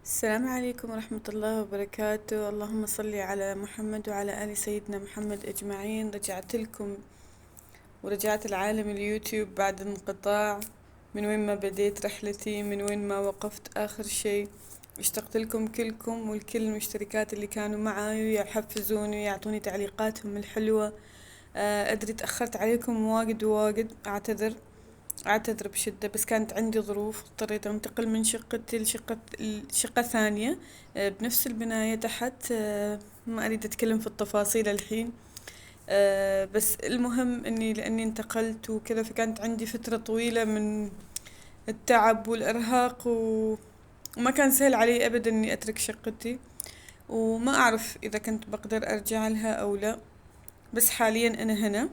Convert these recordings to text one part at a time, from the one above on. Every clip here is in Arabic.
السلام عليكم ورحمة الله وبركاته. اللهم صل على محمد وعلى آل سيدنا محمد أجمعين. رجعت لكم ورجعت العالم اليوتيوب بعد انقطاع. من وين ما بديت رحلتي، من وين ما وقفت آخر شيء. اشتقت لكم كلكم ولكل المشتركات اللي كانوا معاي ويحفزوني ويعطوني تعليقاتهم الحلوة. أدري تأخرت عليكم واجد أعتذر بشدة، بس كانت عندي ظروف، اضطريت أنتقل من شقتي لشقة ثانية بنفس البناية تحت. ما أريد أتكلم في التفاصيل الحين. بس المهم لأني انتقلت وكذا، فكانت عندي فترة طويلة من التعب والإرهاق وما كان سهل علي أبدا أني أترك شقتي، وما أعرف إذا كنت بقدر أرجع لها أو لا. بس حاليا أنا هنا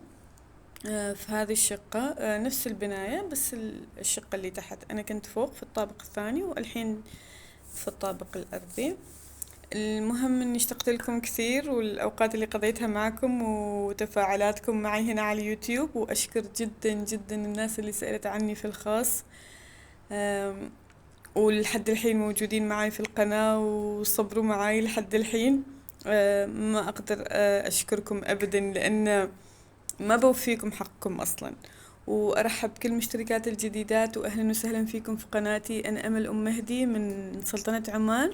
في هذه الشقة، نفس البناية، بس الشقة اللي تحت. أنا كنت فوق في الطابق الثاني والحين في الطابق الأرضي. المهم إني اشتقت لكم كثير، والأوقات اللي قضيتها معكم وتفاعلاتكم معي هنا على اليوتيوب، وأشكر جدا الناس اللي سألت عني في الخاص. ولحد الحين موجودين معي في القناة وصبروا معي لحد الحين. ما أقدر أشكركم أبدا، لأن ما بوفيكم حقكم أصلا. وأرحب بكل المشتركات الجديدات، وأهلا وسهلا فيكم في قناتي. أنا أمل أم مهدي من سلطنة عمان.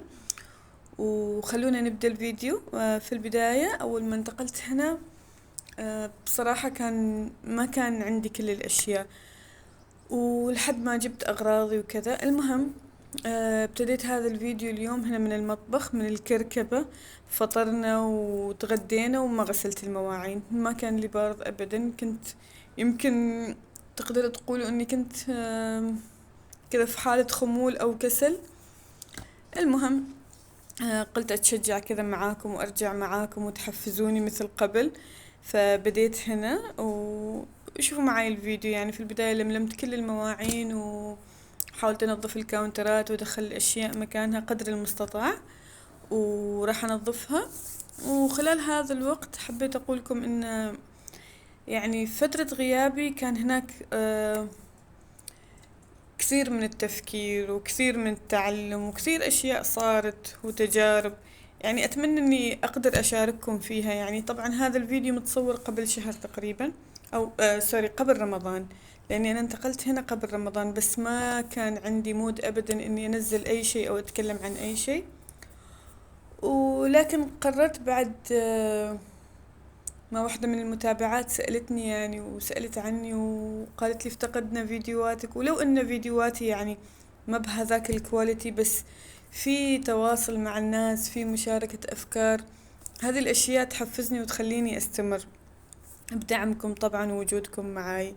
وخلونا نبدأ الفيديو. في البداية أول ما انتقلت هنا، بصراحة ما كان عندي كل الأشياء، ولحد ما جبت أغراضي وكذا. المهم ابتديت هذا الفيديو اليوم هنا من المطبخ، من الكركبة. فطرنا وتغدينا وما غسلت المواعين، ما كان لي بارد أبدا. كنت يمكن تقدروا تقولوا أني كنت كذا في حالة خمول أو كسل. المهم قلت أتشجع كذا معاكم وأرجع معاكم وتحفزوني مثل قبل. فبديت هنا وشوفوا معي الفيديو. يعني في البداية لملمت كل المواعين وحاولت أنظف الكاونترات وأدخل الأشياء مكانها قدر المستطاع، وراح أنظفها. وخلال هذا الوقت حبيت أقولكم إن يعني فترة غيابي كان هناك كثير من التفكير وكثير من التعلم وكثير أشياء صارت وتجارب. يعني أتمنى أني أقدر أشارككم فيها. يعني طبعا هذا الفيديو متصور قبل شهر تقريبا، أو قبل رمضان، لأني أنا انتقلت هنا قبل رمضان، بس ما كان عندي مود أبدا أني أنزل أي شيء أو أتكلم عن أي شيء. ولكن قررت بعد ما واحدة من المتابعات سألتني يعني وسألت عني وقالت لي افتقدنا فيديوهاتك. ولو ان فيديوهاتي يعني ما بهذاك الكواليتي، بس في تواصل مع الناس، في مشاركة أفكار. هذه الأشياء تحفزني وتخليني أستمر بدعمكم طبعا ووجودكم معاي.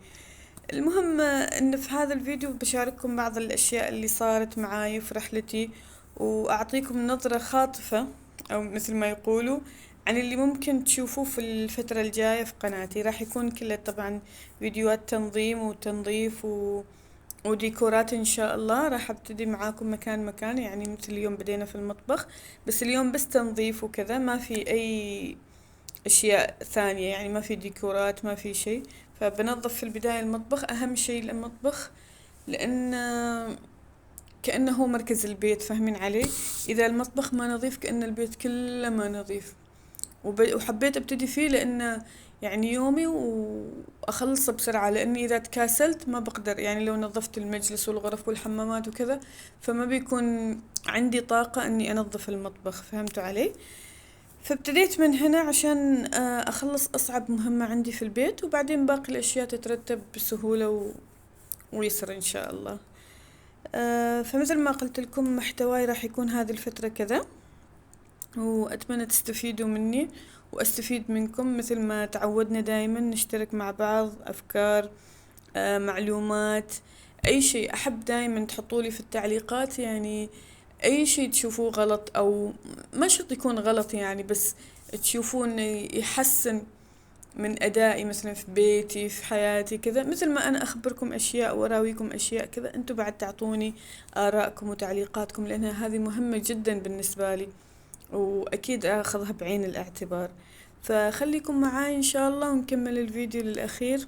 المهم ان في هذا الفيديو بشارككم بعض الأشياء اللي صارت معاي في رحلتي، وأعطيكم نظرة خاطفة أو مثل ما يقولوا عن اللي ممكن تشوفوه في الفترة الجاية في قناتي. راح يكون كله طبعا فيديوهات تنظيم وتنظيف وديكورات إن شاء الله. راح أبتدي معاكم مكان، يعني مثل اليوم بدينا في المطبخ، بس اليوم بس تنظيف وكذا، ما في أي أشياء ثانية، يعني ما في ديكورات، ما في شيء. فبنظف في البداية المطبخ، أهم شيء المطبخ، لأن كأنه هو مركز البيت، فاهمين علي؟ إذا المطبخ ما نظيف كأن البيت كله ما نظيف. وحبيت ابتدي فيه لأنه يعني يومي وأخلصه بسرعة، لأني إذا تكاسلت ما بقدر. يعني لو نظفت المجلس والغرف والحمامات وكذا، فما بيكون عندي طاقة أني أنظف المطبخ، فهمتوا علي؟ فابتديت من هنا عشان أخلص أصعب مهمة عندي في البيت، وبعدين باقي الأشياء تترتب بسهولة ويسر إن شاء الله. فمثل ما قلت لكم محتواي راح يكون هذه الفترة كذا، وأتمنى تستفيدوا مني وأستفيد منكم مثل ما تعودنا دايما نشترك مع بعض أفكار، معلومات، أي شيء. أحب دايما تحطولي في التعليقات يعني أي شيء تشوفوه غلط، أو ما شرط يكون غلط يعني، بس تشوفوه إنه يحسن من أدائي مثلا في بيتي في حياتي كذا. مثل ما أنا أخبركم أشياء وأراويكم أشياء كذا، أنتوا بعد تعطوني آراءكم وتعليقاتكم، لأنها هذه مهمة جدا بالنسبة لي، وأكيد أخذها بعين الاعتبار. فخليكم معاي إن شاء الله ونكمل الفيديو للأخير.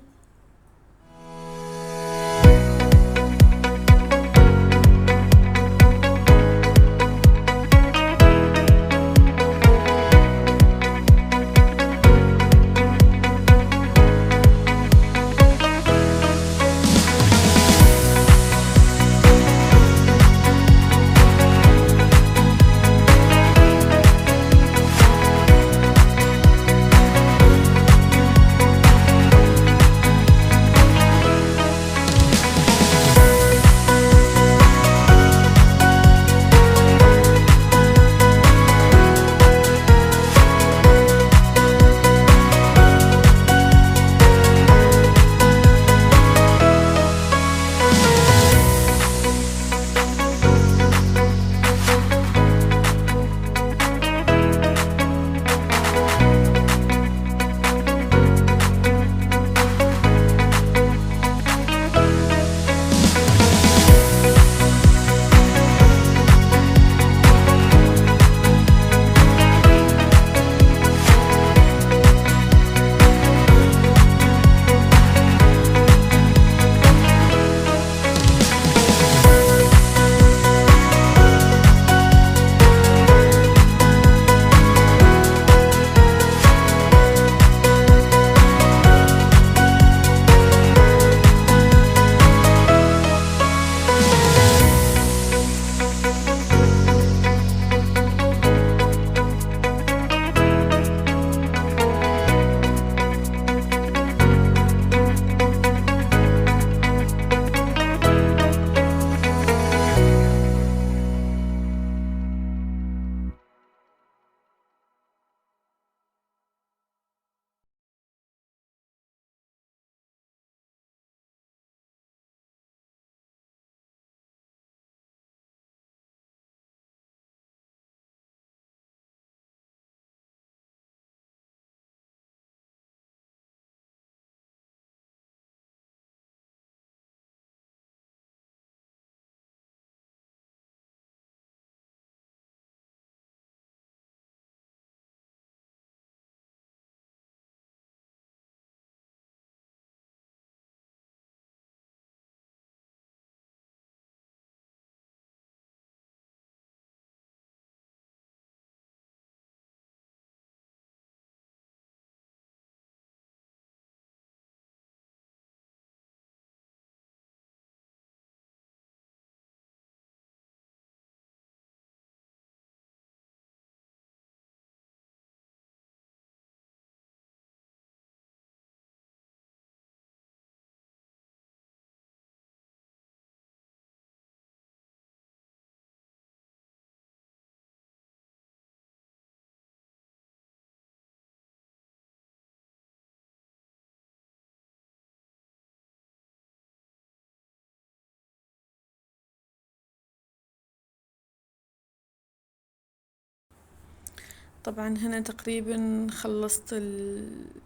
طبعا هنا تقريبا خلصت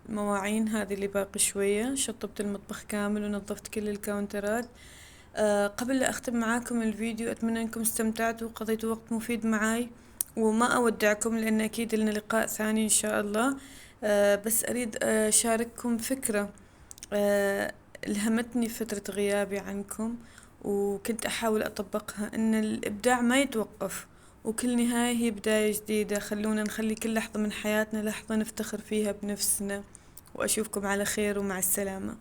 المواعين هذه اللي باقي شوية، شطبت المطبخ كامل ونظفت كل الكاونترات. قبل لا أختم معاكم الفيديو أتمنى أنكم استمتعتوا وقضيتوا وقت مفيد معاي، وما أودعكم لأن أكيد لنا لقاء ثاني إن شاء الله. بس أريد أشارككم فكرة ألهمتني فترة غيابي عنكم، وكنت أحاول أطبقها، إن الإبداع ما يتوقف، وكل نهاية هي بداية جديدة. خلونا نخلي كل لحظة من حياتنا لحظة نفتخر فيها بنفسنا، وأشوفكم على خير ومع السلامة.